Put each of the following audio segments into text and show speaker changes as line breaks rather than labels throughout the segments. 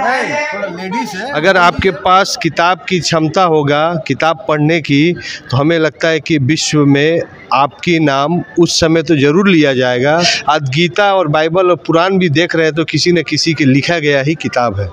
अगर आपके पास किताब की क्षमता होगा किताब पढ़ने की, तो हमें लगता है कि विश्व में आपकी नाम उस समय तो ज़रूर लिया जाएगा। आज गीता और बाइबल और कुरान भी देख रहे हैं तो किसी न किसी के लिखा गया ही किताब है।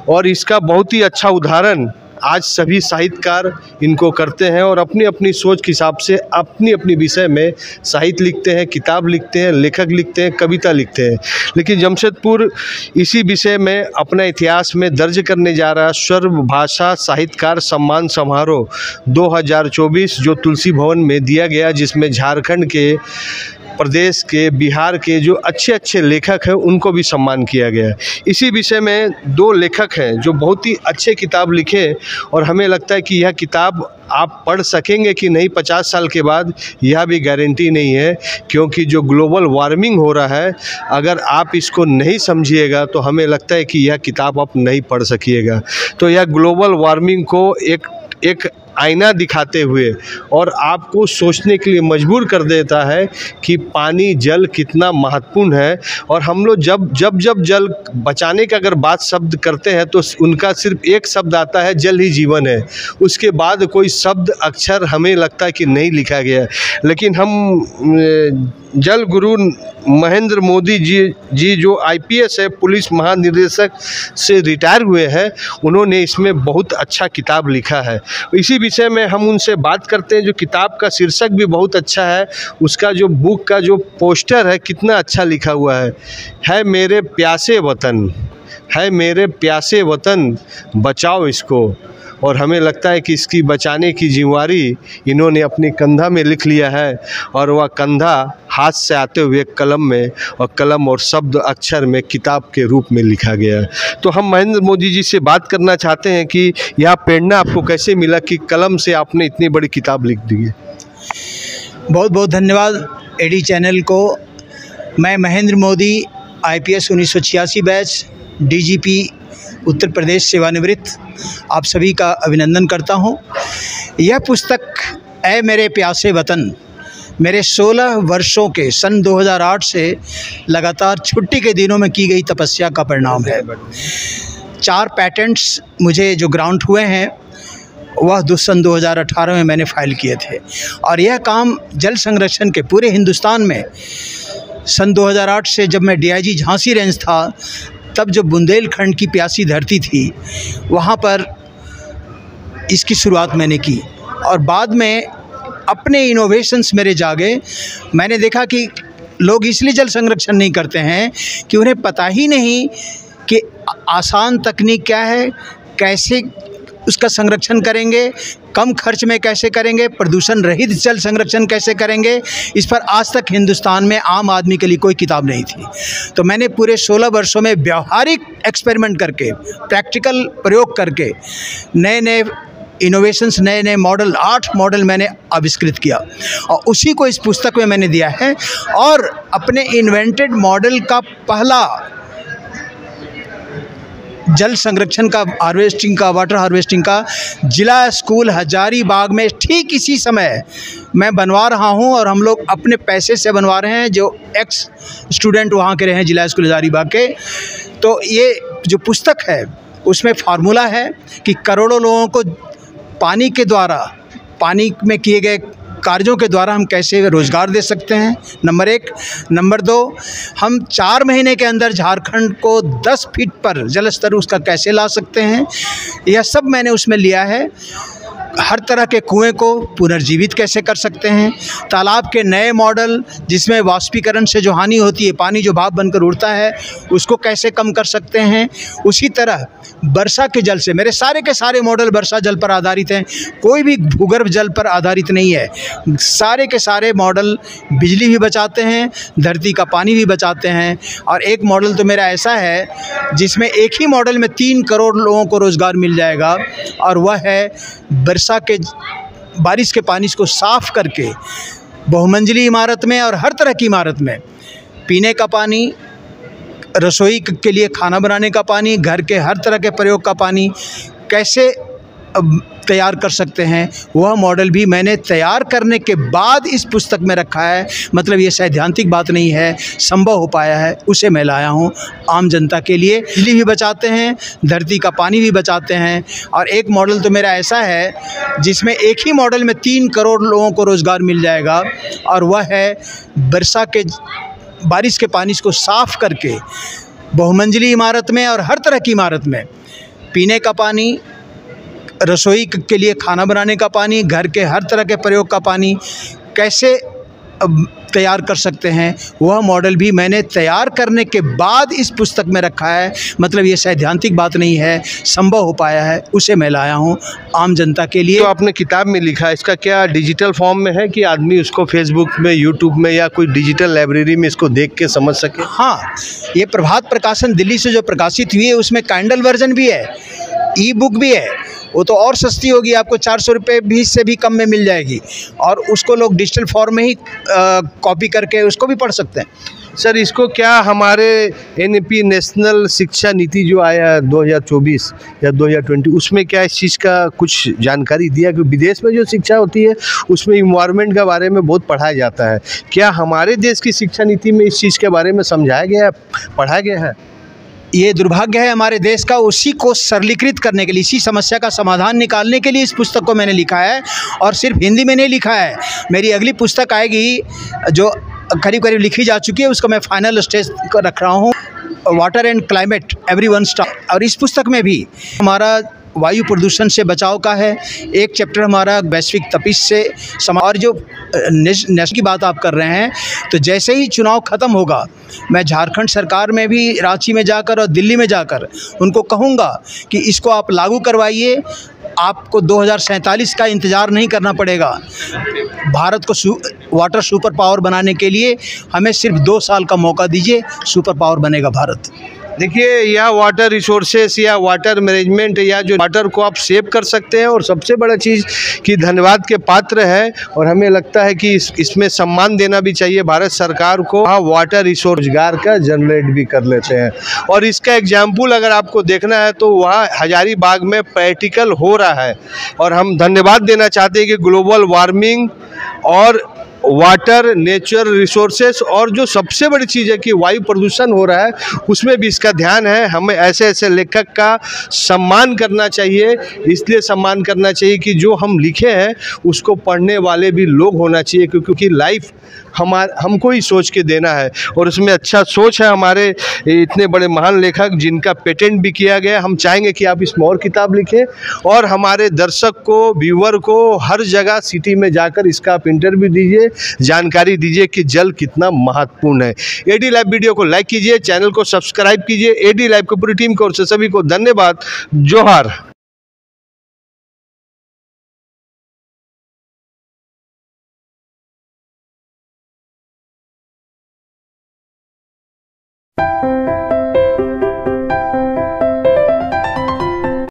और इसका बहुत ही अच्छा उदाहरण आज सभी साहित्यकार इनको करते हैं और अपनी अपनी सोच के हिसाब से अपनी अपनी विषय में साहित्य लिखते हैं, किताब लिखते हैं, लेखक लिखते हैं, कविता लिखते हैं। लेकिन जमशेदपुर इसी विषय में अपना इतिहास में दर्ज करने जा रहा सर्व भाषा साहित्यकार सम्मान समारोह 2024 जो तुलसी भवन में दिया गया, जिसमें झारखंड के, प्रदेश के, बिहार के जो अच्छे अच्छे लेखक हैं उनको भी सम्मान किया गया है। इसी विषय में 2 लेखक हैं जो बहुत ही अच्छे किताब लिखे और हमें लगता है कि यह किताब आप पढ़ सकेंगे कि नहीं 50 साल के बाद, यह भी गारंटी नहीं है। क्योंकि जो ग्लोबल वार्मिंग हो रहा है, अगर आप इसको नहीं समझिएगा तो हमें लगता है कि यह किताब आप नहीं पढ़ सकिएगा। तो यह ग्लोबल वार्मिंग को एक आईना दिखाते हुए और आपको सोचने के लिए मजबूर कर देता है कि पानी जल कितना महत्वपूर्ण है। और हम लोग जब जल बचाने का अगर बात शब्द करते हैं तो उनका सिर्फ एक शब्द आता है, जल ही जीवन है। उसके बाद कोई शब्द अक्षर हमें लगता है कि नहीं लिखा गया है। लेकिन हम जल गुरु महेंद्र मोदी जी जो IPS है, पुलिस महानिदेशक से रिटायर हुए हैं, उन्होंने इसमें बहुत अच्छा किताब लिखा है। इसी विषय में हम उनसे बात करते हैं। जो किताब का शीर्षक भी बहुत अच्छा है, उसका जो बुक का जो पोस्टर है कितना अच्छा लिखा हुआ है मेरे प्यासे वतन, है मेरे प्यासे वतन बचाओ इसको। और हमें लगता है कि इसकी बचाने की जिम्मेवारी इन्होंने अपने कंधा में लिख लिया है और वह कंधा हाथ से आते हुए कलम में, और कलम और शब्द अक्षर में किताब के रूप में लिखा गया है। तो हम महेंद्र मोदी जी से बात करना चाहते हैं कि यह प्रेरणा आपको कैसे मिला कि कलम से आपने इतनी बड़ी किताब लिख दी है।
बहुत बहुत धन्यवाद AD चैनल को। मैं Mahendra Modi IPS 1986 batch DGP Uttar Pradesh सेवानिवृत्त आप सभी का अभिनंदन करता हूं। यह पुस्तक ऐ मेरे प्यासे वतन मेरे 16 वर्षों के सन 2008 से लगातार छुट्टी के दिनों में की गई तपस्या का परिणाम है। 4 पैटेंट्स मुझे जो ग्रांट हुए हैं वह सन 2018 में मैंने फाइल किए थे। और यह काम जल संरक्षण के पूरे हिंदुस्तान में सन 2008 से जब मैं DIG झांसी रेंज था, तब जब बुंदेलखंड की प्यासी धरती थी वहाँ पर इसकी शुरुआत मैंने की। और बाद में अपने इनोवेशंस मेरे जागे। मैंने देखा कि लोग इसलिए जल संरक्षण नहीं करते हैं कि उन्हें पता ही नहीं कि आसान तकनीक क्या है, कैसे उसका संरक्षण करेंगे, कम खर्च में कैसे करेंगे, प्रदूषण रहित जल संरक्षण कैसे करेंगे। इस पर आज तक हिंदुस्तान में आम आदमी के लिए कोई किताब नहीं थी। तो मैंने पूरे 16 वर्षों में व्यावहारिक एक्सपेरिमेंट करके, प्रैक्टिकल प्रयोग करके, नए नए इनोवेशंस, नए नए मॉडल, 8 मॉडल मैंने आविष्कृत किया और उसी को इस पुस्तक में मैंने दिया है। और अपने इन्वेंटेड मॉडल का पहला जल संरक्षण का, हार्वेस्टिंग का, वाटर हार्वेस्टिंग का जिला स्कूल हजारीबाग में ठीक इसी समय मैं बनवा रहा हूं। और हम लोग अपने पैसे से बनवा रहे हैं, जो एक्स स्टूडेंट वहां के रहे हैं जिला स्कूल हजारीबाग के। तो ये जो पुस्तक है उसमें फार्मूला है कि करोड़ों लोगों को पानी के द्वारा, पानी में किए गए कार्यों के द्वारा हम कैसे रोज़गार दे सकते हैं, नंबर 1। नंबर 2, हम 4 महीने के अंदर झारखंड को 10 फीट पर जल स्तर उसका कैसे ला सकते हैं, यह सब मैंने उसमें लिया है। हर तरह के कुएं को पुनर्जीवित कैसे कर सकते हैं, तालाब के नए मॉडल जिसमें वाष्पीकरण से जो हानि होती है, पानी जो भाप बनकर उड़ता है, उसको कैसे कम कर सकते हैं। उसी तरह वर्षा के जल से, मेरे सारे के सारे मॉडल वर्षा जल पर आधारित हैं, कोई भी भूगर्भ जल पर आधारित नहीं है। सारे के सारे मॉडल बिजली भी बचाते हैं, धरती का पानी भी बचाते हैं। और एक मॉडल तो मेरा ऐसा है जिसमें एक ही मॉडल में 3 करोड़ लोगों को रोज़गार मिल जाएगा, और वह है वर्षा के, बारिश के पानी को साफ़ करके बहुमंजिली इमारत में और हर तरह की इमारत में पीने का पानी, रसोई के लिए खाना बनाने का पानी, घर के हर तरह के प्रयोग का पानी कैसे तैयार कर सकते हैं, वह मॉडल भी मैंने तैयार करने के बाद इस पुस्तक में रखा है। मतलब ये सैद्धांतिक बात नहीं है, संभव हो पाया है, उसे मैं लाया हूँ आम जनता के लिए। बिजली भी बचाते हैं, धरती का पानी भी बचाते हैं। और एक मॉडल तो मेरा ऐसा है जिसमें एक ही मॉडल में 3 करोड़ लोगों को रोज़गार मिल जाएगा, और वह है बारिश के पानी को साफ़ करके बहुमंजिली इमारत में और हर तरह की इमारत में पीने का पानी, रसोई के लिए खाना बनाने का पानी, घर के हर तरह के प्रयोग का पानी कैसे तैयार कर सकते हैं, वह मॉडल भी मैंने तैयार करने के बाद इस पुस्तक में रखा है। मतलब ये सैद्धांतिक बात नहीं है, संभव हो पाया है, उसे मैं लाया हूँ आम जनता के लिए।
तो आपने किताब में लिखा, इसका क्या डिजिटल फॉर्म में है कि आदमी उसको फेसबुक में, यूट्यूब में या कोई डिजिटल लाइब्रेरी में इसको देख के समझ सके?
हाँ, ये प्रभात प्रकाशन दिल्ली से जो प्रकाशित हुई है उसमें काइंडल वर्जन भी है, ई बुक भी है। वो तो और सस्ती होगी, आपको 400 रुपये भी से भी कम में मिल जाएगी, और उसको लोग डिजिटल फॉर्म में ही कॉपी करके उसको भी पढ़ सकते हैं।
सर, इसको क्या हमारे एनईपी नेशनल शिक्षा नीति जो आया 2024 या 2020, उसमें क्या इस चीज़ का कुछ जानकारी दिया? कि विदेश में जो शिक्षा होती है उसमें इन्वायरमेंट के बारे में बहुत पढ़ाया जाता है, क्या हमारे देश की शिक्षा नीति में इस चीज़ के बारे में समझाया गया है, पढ़ाया गया है?
ये दुर्भाग्य है हमारे देश का, उसी को सरलीकृत करने के लिए, इसी समस्या का समाधान निकालने के लिए इस पुस्तक को मैंने लिखा है। और सिर्फ हिंदी में नहीं लिखा है, मेरी अगली पुस्तक आएगी जो करीब करीब लिखी जा चुकी है, उसको मैं फाइनल स्टेज पर रख रहा हूँ, water and climate everyone star. और इस पुस्तक में भी हमारा वायु प्रदूषण से बचाव का है, एक चैप्टर हमारा वैश्विक तपिश से और जो नेशनल की बात आप कर रहे हैं, तो जैसे ही चुनाव ख़त्म होगा मैं झारखंड सरकार में भी रांची में जाकर और दिल्ली में जाकर उनको कहूँगा कि इसको आप लागू करवाइए, आपको 2047 का इंतज़ार नहीं करना पड़ेगा। भारत को वाटर सुपर पावर बनाने के लिए हमें सिर्फ 2 साल का मौका दीजिए, सुपर पावर बनेगा भारत।
देखिए, यह वाटर रिसोर्सेस या वाटर मैनेजमेंट या जो वाटर को आप सेव कर सकते हैं, और सबसे बड़ा चीज़ कि धन्यवाद के पात्र है, और हमें लगता है कि इसमें सम्मान देना भी चाहिए भारत सरकार को। हाँ, वाटर रिसोर्स रोजगार का जनरेट भी कर लेते हैं, और इसका एग्जाम्पल अगर आपको देखना है तो वहाँ हजारीबाग में प्रैक्टिकल हो रहा है। और हम धन्यवाद देना चाहते हैं कि ग्लोबल वार्मिंग और वाटर, नेचुरल रिसोर्सेस, और जो सबसे बड़ी चीज़ है कि वायु प्रदूषण हो रहा है, उसमें भी इसका ध्यान है। हमें ऐसे ऐसे लेखक का सम्मान करना चाहिए, इसलिए सम्मान करना चाहिए कि जो हम लिखे हैं उसको पढ़ने वाले भी लोग होना चाहिए, क्योंकि लाइफ हमको ही सोच के देना है, और उसमें अच्छा सोच है हमारे इतने बड़े महान लेखक जिनका पेटेंट भी किया गया। हम चाहेंगे कि आप इसमें और किताब लिखें, और हमारे दर्शक को, व्यूअर को हर जगह सिटी में जाकर इसका आप इंटरव्यू दीजिए, जानकारी दीजिए कि जल कितना महत्वपूर्ण है। एडी लाइव वीडियो को लाइक कीजिए, चैनल को सब्सक्राइब कीजिए। एडी लाइव की पूरी टीम की ओर से सभी को धन्यवाद। जोहार।